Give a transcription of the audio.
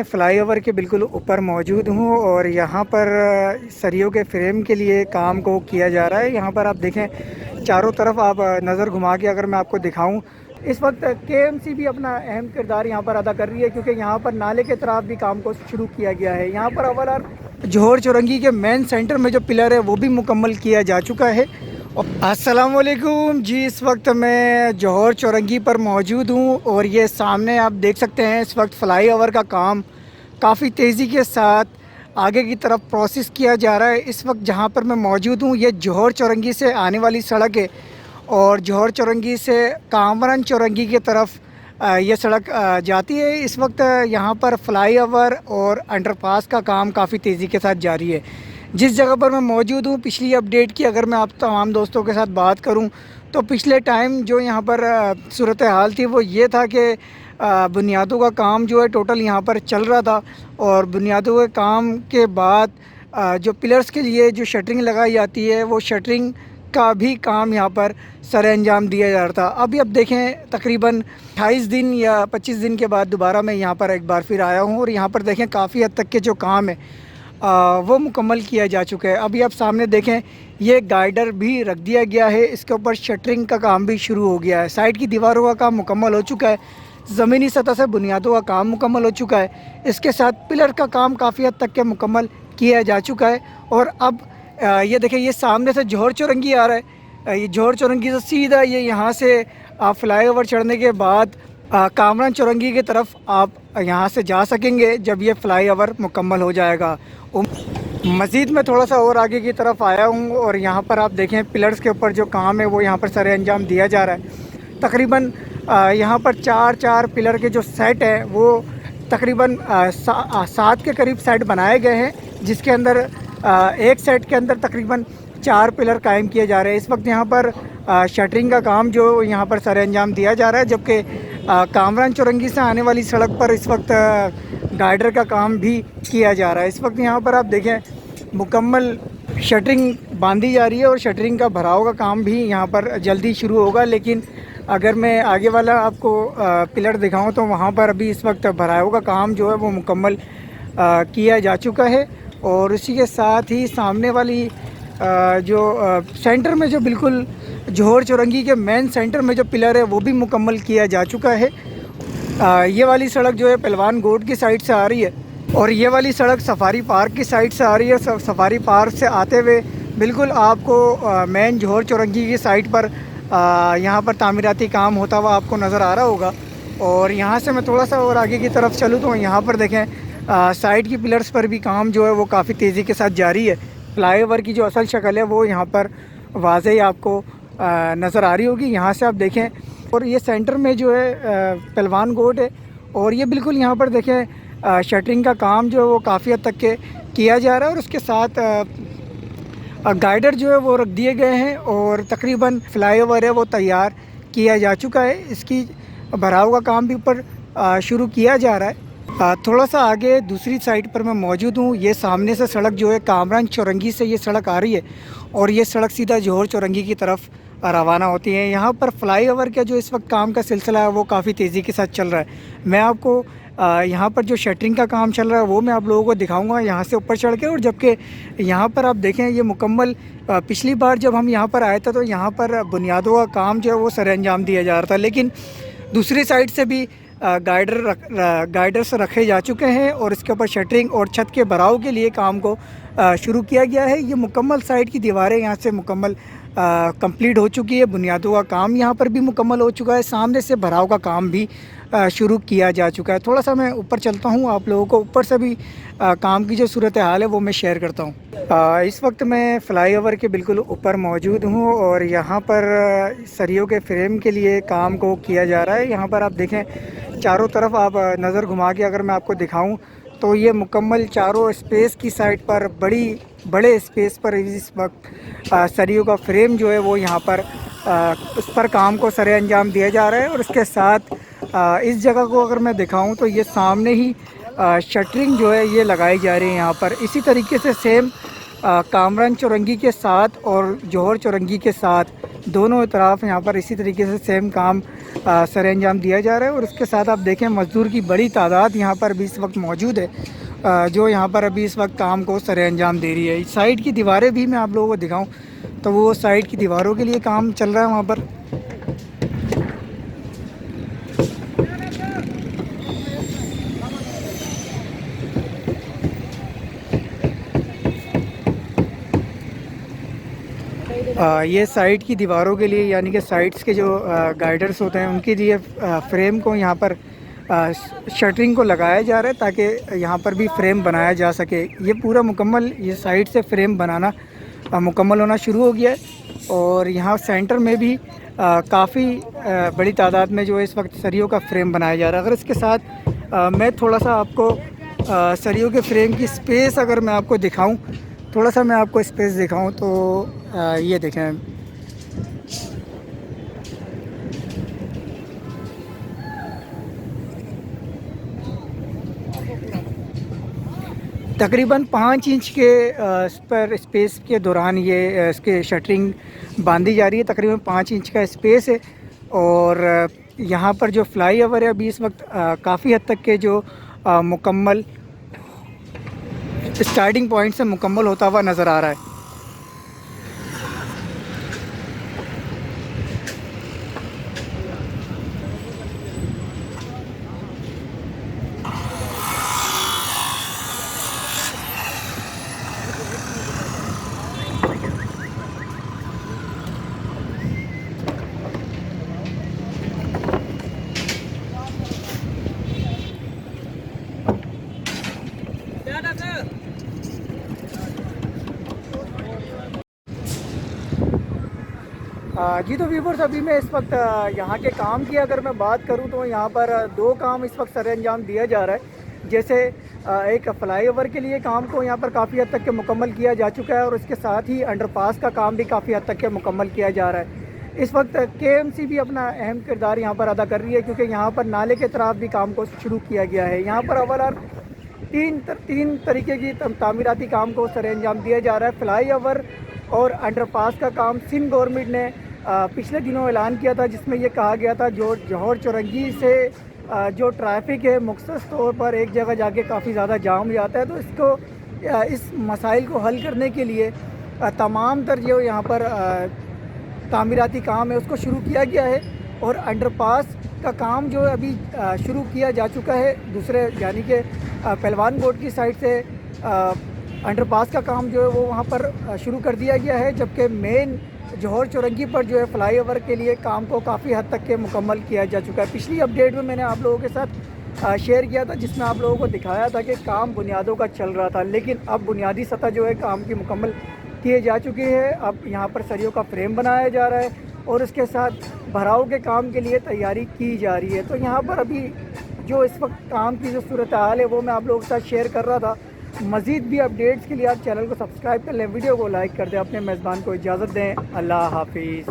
मैं फ्लाईओवर के बिल्कुल ऊपर मौजूद हूँ और यहाँ पर सरियों के फ्रेम के लिए काम को किया जा रहा है। यहाँ पर आप देखें चारों तरफ आप नज़र घुमा के अगर मैं आपको दिखाऊं, इस वक्त केएमसी भी अपना अहम किरदार यहाँ पर अदा कर रही है, क्योंकि यहाँ पर नाले के तरफ भी काम को शुरू किया गया है। यहाँ पर अवल जौहर चौरंगी के मेन सेंटर में जो पिलर है वो भी मुकम्मल किया जा चुका है। अस्सलाम वालेकुम जी, इस वक्त मैं जौहर चौरंगी पर मौजूद हूँ और ये सामने आप देख सकते हैं इस वक्त फ्लाईओवर का काम काफ़ी तेज़ी के साथ आगे की तरफ प्रोसेस किया जा रहा है। इस वक्त जहाँ पर मैं मौजूद हूँ ये जौहर चौरंगी से आने वाली सड़क है और जौहर चौरंगी से कामरान चौरंगी की तरफ ये सड़क जाती है। इस वक्त यहाँ पर फ्लाईओवर और अंडरपास का काम काफ़ी तेज़ी के साथ जारी है। जिस जगह पर मैं मौजूद हूँ, पिछली अपडेट की अगर मैं आप तमाम दोस्तों के साथ बात करूँ तो पिछले टाइम जो यहाँ पर सूरत हाल थी वो ये था कि बुनियादों का काम जो है टोटल यहाँ पर चल रहा था और बुनियादों के काम के बाद जो पिलर्स के लिए जो शटरिंग लगाई जाती है वो शटरिंग का भी काम यहाँ पर सर अंजाम दिया जा रहा था। अभी अब देखें तकरीबन 28 दिन या 25 दिन के बाद दोबारा मैं यहाँ पर एक बार फिर आया हूँ और यहाँ पर देखें काफ़ी हद तक के जो काम है वो मुकम्मल किया जा चुका है। अभी आप सामने देखें ये गाइडर भी रख दिया गया है, इसके ऊपर शटरिंग का काम भी शुरू हो गया है। साइड की दीवारों का काम मुकम्मल हो चुका है, ज़मीनी सतह से बुनियादों का काम मुकम्मल हो चुका है। इसके साथ पिलर का काम काफ़ी हद तक के मुकम्मल किया जा चुका है। और अब ये देखें ये सामने से जौहर चौरंगी आ रहा है। ये जौहर चौरंगी से सीधा ये यहाँ से आप फ्लाईओवर चढ़ने के बाद कामरान चौरंगी की तरफ आप यहाँ से जा सकेंगे जब ये फ्लाईओवर मुकम्मल हो जाएगा। मज़ीद मैं थोड़ा सा और आगे की तरफ आया हूँ और यहाँ पर आप देखें पिलर्स के ऊपर जो काम है वो यहाँ पर सर अंजाम दिया जा रहा है। तकरीबन यहाँ पर चार पिलर के जो सेट है वो तकरीबन 7 के करीब सेट बनाए गए हैं, जिसके अंदर एक सेट के अंदर तकरीबन 4 पिलर कायम किए जा रहे हैं। इस वक्त यहाँ पर शटरिंग का काम जो यहाँ पर सर अंजाम दिया जा रहा है, जबकि कामरान चौरंगी से आने वाली सड़क पर इस वक्त गाइडर का काम भी किया जा रहा है। इस वक्त यहाँ पर आप देखें मुकम्मल शटरिंग बांधी जा रही है और शटरिंग का भराव का काम भी यहाँ पर जल्दी शुरू होगा। लेकिन अगर मैं आगे वाला आपको पिलर दिखाऊं तो वहाँ पर अभी इस वक्त भराव का काम जो है वो मुकम्मल किया जा चुका है। और इसी के साथ ही सामने वाली जो सेंटर में जो बिल्कुल जौहर चौरंगी के मेन सेंटर में जो पिलर है वो भी मुकम्मल किया जा चुका है। ये वाली सड़क जो है पहलवान गोट की साइड से आ रही है और ये वाली सड़क सफारी पार्क की साइड से आ रही है। सफारी पार्क से आते हुए बिल्कुल आपको मेन जौहर चौरंगी की साइड पर यहाँ पर तामीराती काम होता हुआ आपको नज़र आ रहा होगा। और यहाँ से मैं थोड़ा सा और आगे की तरफ चलूँ तो यहाँ पर देखें साइड की पिलर्स पर भी काम जो है वो काफ़ी तेज़ी के साथ जारी है। फ्लाईओवर की जो असल शक्ल है वो यहाँ पर वाज़ेह आपको नज़र आ रही होगी। यहाँ से आप देखें और ये सेंटर में जो है पहलवान गोट है और ये बिल्कुल यहाँ पर देखें शटरिंग का काम जो है वो काफ़ी हद तक के किया जा रहा है और उसके साथ गाइडर जो है वो रख दिए गए हैं और तकरीबन फ्लाईओवर है वो तैयार किया जा चुका है। इसकी भराव का काम भी ऊपर शुरू किया जा रहा है। थोड़ा सा आगे दूसरी साइड पर मैं मौजूद हूँ। ये सामने से सड़क जो है कामरान चौरंगी से ये सड़क आ रही है और ये सड़क सीधा जौहर चौरंगी की तरफ रवाना होती है। यहाँ पर फ्लाईओवर का जो इस वक्त काम का सिलसिला है वो काफ़ी तेज़ी के साथ चल रहा है। मैं आपको यहाँ पर जो शटरिंग का काम चल रहा है वो मैं आप लोगों को दिखाऊंगा यहाँ से ऊपर चढ़ के। और जबकि यहाँ पर आप देखें ये मुकम्मल पिछली बार जब हम यहाँ पर आए थे तो यहाँ पर बुनियादों का काम जो है वो सर अंजाम दिया जा रहा था, लेकिन दूसरी साइड से भी गाइडर्स रखे जा चुके हैं और इसके ऊपर शटरिंग और छत के भराव के लिए काम को शुरू किया गया है। ये मुकम्मल साइड की दीवारें यहाँ से मुकम्मल कंप्लीट हो चुकी है, बुनियादों का काम यहाँ पर भी मुकम्मल हो चुका है, सामने से भराव का काम भी शुरू किया जा चुका है। थोड़ा सा मैं ऊपर चलता हूँ, आप लोगों को ऊपर से भी काम की जो सूरत हाल है वो मैं शेयर करता हूँ। इस वक्त मैं फ्लाईओवर के बिल्कुल ऊपर मौजूद हूँ और यहाँ पर सरियों के फ्रेम के लिए काम को किया जा रहा है। यहाँ पर आप देखें चारों तरफ आप नज़र घुमा के अगर मैं आपको दिखाऊं तो ये मुकम्मल चारों स्पेस की साइड पर बड़े स्पेस पर इस वक्त सरियों का फ्रेम जो है वो यहाँ पर उस पर काम को सरे अंजाम दिया जा रहा है। और इसके साथ इस जगह को अगर मैं दिखाऊं तो ये सामने ही शटरिंग जो है ये लगाई जा रही है यहाँ पर। इसी तरीके से सेम कामरान चौरंगी के साथ और जौहर चौरंगी के साथ दोनों तरफ यहाँ पर इसी तरीके से सेम काम सर अंजाम दिया जा रहा है। और उसके साथ आप देखें मज़दूर की बड़ी तादाद यहाँ पर अभी इस वक्त मौजूद है, जो यहाँ पर अभी इस वक्त काम को सर अंजाम दे रही है। इस साइड की दीवारें भी मैं आप लोगों को दिखाऊं तो वो साइड की दीवारों के लिए काम चल रहा है वहाँ पर। ये साइड की दीवारों के लिए यानी कि साइड्स के जो गाइडर्स होते हैं उनके लिए फ्रेम को यहाँ पर शटरिंग को लगाया जा रहा है ताकि यहाँ पर भी फ्रेम बनाया जा सके। ये पूरा मुकम्मल ये साइड से फ्रेम बनाना मुकम्मल होना शुरू हो गया है। और यहाँ सेंटर में भी काफ़ी बड़ी तादाद में जो है इस वक्त सरियों का फ्रेम बनाया जा रहा है। अगर इसके साथ मैं थोड़ा सा आपको सरियों के फ्रेम की स्पेस अगर मैं आपको दिखाऊं, थोड़ा सा मैं आपको स्पेस दिखाऊं तो ये देखें, तकरीबन 5 इंच के पर स्पेस के दौरान ये इसके शटरिंग बांधी जा रही है। तकरीबन 5 इंच का स्पेस है। और यहाँ पर जो फ्लाई ओवर है अभी इस वक्त काफ़ी हद तक के जो मुकम्मल स्टार्टिंग पॉइंट से मुकम्मल होता हुआ नज़र आ रहा है। जी तो व्यूवर्स, अभी मैं इस वक्त यहाँ के काम की अगर मैं बात करूँ तो यहाँ पर दो काम इस वक्त सर अंजाम दिया जा रहा है। जैसे एक फ्लाईओवर के लिए काम को यहाँ पर काफ़ी हद तक के मुकम्मल किया जा चुका है और उसके साथ ही अंडरपास का काम भी काफ़ी हद तक के मुकम्मल किया जा रहा है। इस वक्त KMC भी अपना अहम किरदार यहाँ पर अदा कर रही है क्योंकि यहाँ पर नाले के तरफ भी काम को शुरू किया गया है। यहाँ पर अवल तीन तरीके की तामीराती काम को सर अंजाम दिया जा रहा है। फ्लाईओवर और अंडरपास का काम सिंध गवर्नमेंट ने पिछले दिनों ऐलान किया था, जिसमें ये कहा गया था जो जौहर चौरंगी से जो ट्रैफिक है मुख्तस तौर पर एक जगह जाके काफ़ी ज़्यादा जाम हो जाता है, तो इसको इस मसाइल को हल करने के लिए तमाम तर जो यहाँ पर तामीराती काम है उसको शुरू किया गया है। और अंडरपास का काम जो है अभी शुरू किया जा चुका है। दूसरे यानी कि पहलवान बोर्ड की साइड से अंडरपास का काम जो है वो वहाँ पर शुरू कर दिया गया है, जबकि मेन जौहर चौरंगी पर जो है फ्लाईओवर के लिए काम को काफ़ी हद तक के मुकम्मल किया जा चुका है। पिछली अपडेट में मैंने आप लोगों के साथ शेयर किया था जिसमें आप लोगों को दिखाया था कि काम बुनियादों का चल रहा था, लेकिन अब बुनियादी सतह जो है काम की मुकम्मल किए जा चुकी है। अब यहाँ पर सरियों का फ्रेम बनाया जा रहा है और उसके साथ भराव के काम के लिए तैयारी की जा रही है। तो यहाँ पर अभी जो इस वक्त काम की जो सूरत हाल है वो मैं आप लोगों के साथ शेयर कर रहा था। मज़ीद भी अपडेट्स के लिए आप चैनल को सब्सक्राइब कर लें, वीडियो को लाइक कर दें, अपने मेज़बान को इजाज़त दें। अल्लाह हाफिज़।